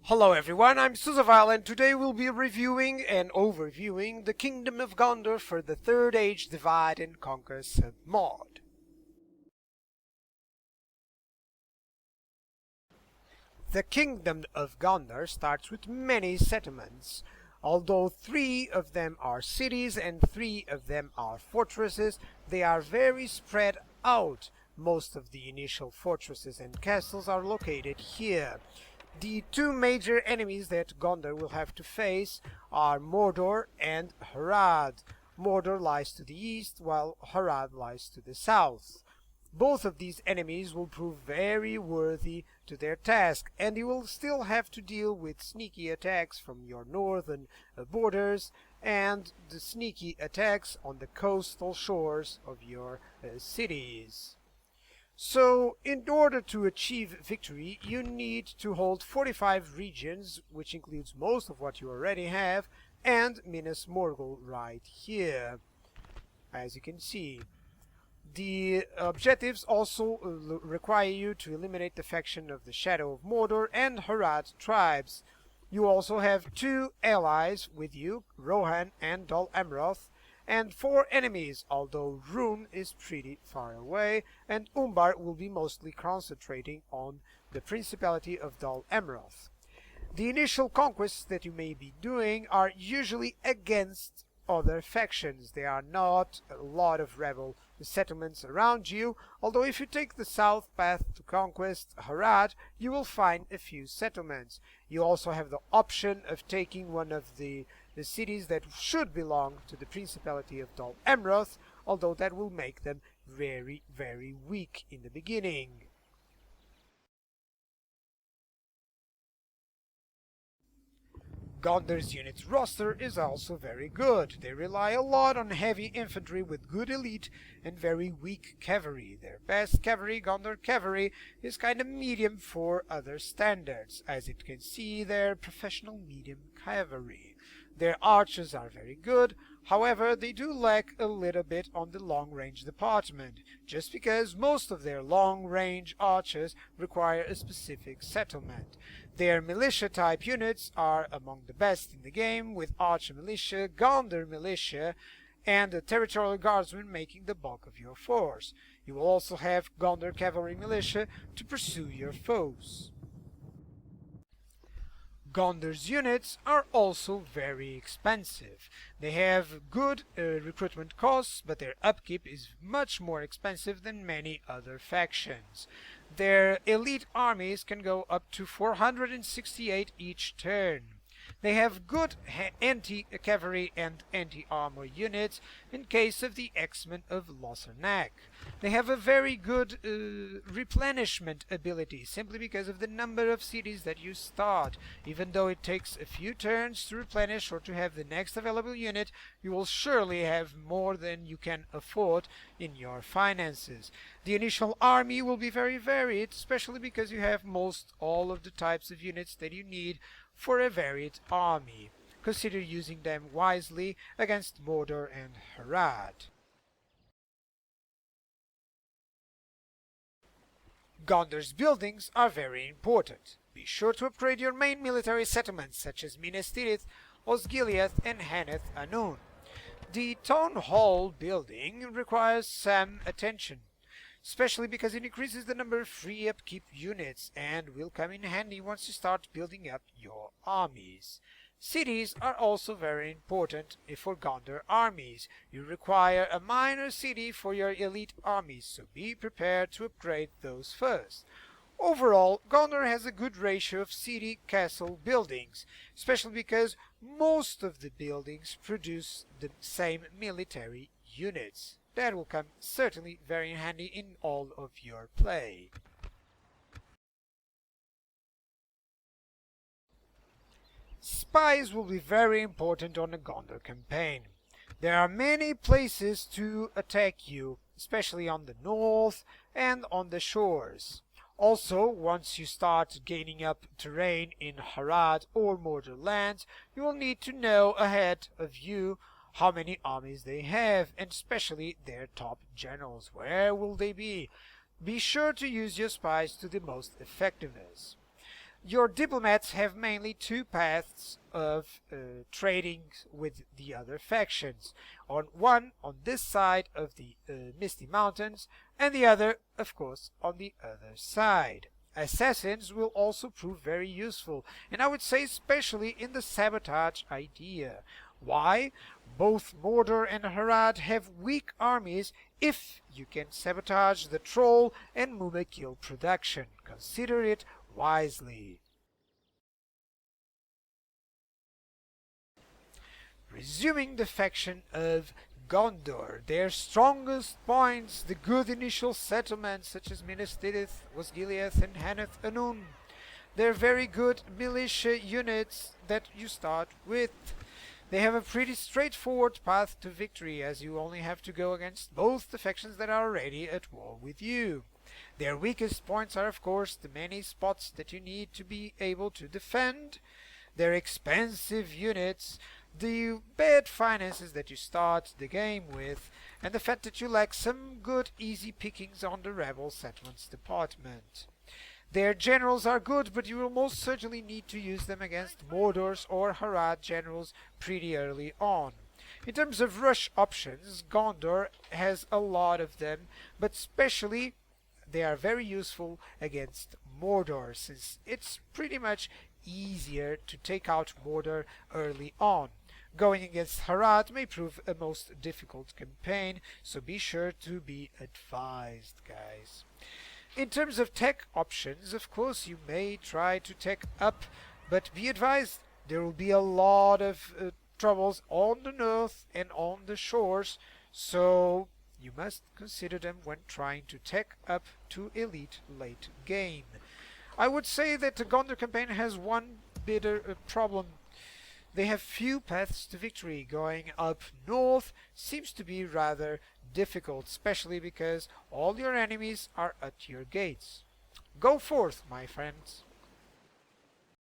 Hello everyone, I'm Suzavile and today we'll be reviewing and overviewing the Kingdom of Gondor for the Third Age Divide and Conquer submod. The Kingdom of Gondor starts with many settlements. Although 3 of them are cities and 3 of them are fortresses, they are very spread out. Most of the initial fortresses and castles are located here. The 2 major enemies that Gondor will have to face are Mordor and Harad. Mordor lies to the east, while Harad lies to the south. Both of these enemies will prove very worthy to their task, and you will still have to deal with sneaky attacks from your northern borders and the sneaky attacks on the coastal shores of your cities. So, in order to achieve victory, you need to hold 45 regions, which includes most of what you already have, and Minas Morgul right here, as you can see. The objectives also require you to eliminate the faction of the Shadow of Mordor and Harad tribes. You also have 2 allies with you, Rohan and Dol Amroth, and 4 enemies, although Rhûn is pretty far away, and Umbar will be mostly concentrating on the Principality of Dol Amroth. The initial conquests that you may be doing are usually against other factions. There are not a lot of rebel settlements around you, although if you take the south path to conquest Harad, you will find a few settlements. You also have the option of taking one of the cities that should belong to the Principality of Dol Amroth, although that will make them very, very weak in the beginning. Gondor's units roster is also very good. They rely a lot on heavy infantry with good elite and very weak cavalry. Their best cavalry, Gondor cavalry, is kind of medium for other standards. As you can see, they're professional medium cavalry. Their archers are very good, however they do lack a little bit on the long-range department, just because most of their long-range archers require a specific settlement. Their militia-type units are among the best in the game, with Archer Militia, Gondor Militia, and the Territorial Guardsmen making the bulk of your force. You will also have Gondor Cavalry Militia to pursue your foes. Gondor's units are also very expensive. They have good recruitment costs, but their upkeep is much more expensive than many other factions. Their elite armies can go up to 468 each turn. They have good anti-cavalry and anti-armor units in case of the X-Men of Lossarnac. They have a very good replenishment ability, simply because of the number of cities that you start. Even though it takes a few turns to replenish or to have the next available unit, you will surely have more than you can afford in your finances. The initial army will be very varied, especially because you have most all of the types of units that you need for a varied army. Consider using them wisely against Mordor and Harad. Gondor's buildings are very important. Be sure to upgrade your main military settlements such as Minas Tirith, Osgiliath and Haneth Anun. The Town Hall building requires some attention, especially because it increases the number of free upkeep units and will come in handy once you start building up your armies. Cities are also very important for Gondor armies. You require a minor city for your elite armies, so be prepared to upgrade those first. Overall, Gondor has a good ratio of city-castle buildings, especially because most of the buildings produce the same military units. That will come certainly very handy in all of your play. Spies will be very important on the Gondor campaign. There are many places to attack you, especially on the north and on the shores. Also, once you start gaining up terrain in Harad or Mordor lands, you will need to know ahead of you how many armies they have, and especially their top generals. Where will they be? Be sure to use your spies to the most effectiveness. Your diplomats have mainly two paths of trading with the other factions. One on this side of the Misty Mountains, and the other, of course, on the other side. Assassins will also prove very useful, and I would say especially in the sabotage idea. Why? Both Mordor and Harad have weak armies if you can sabotage the troll and Mumakil production. Consider it wisely. Resuming the faction of Gondor, their strongest points, the good initial settlements such as Minas Tirith, Osgiliath, and Hanath Anun. They're very good militia units that you start with. They have a pretty straightforward path to victory, as you only have to go against both the factions that are already at war with you. Their weakest points are, of course, the many spots that you need to be able to defend, their expensive units, the bad finances that you start the game with, and the fact that you lack some good easy pickings on the rebel settlements department. Their generals are good, but you will most certainly need to use them against Mordor's or Harad generals pretty early on. In terms of rush options, Gondor has a lot of them, but especially they are very useful against Mordor, since it's pretty much easier to take out Mordor early on. Going against Harad may prove a most difficult campaign, so be sure to be advised, guys. In terms of tech options, of course, you may try to tech up, but be advised, there will be a lot of troubles on the north and on the shores, so you must consider them when trying to tech up to elite late game. I would say that the Gondor campaign has one bitter problem. They have few paths to victory. Going up north seems to be rather difficult, especially because all your enemies are at your gates. Go forth, my friends.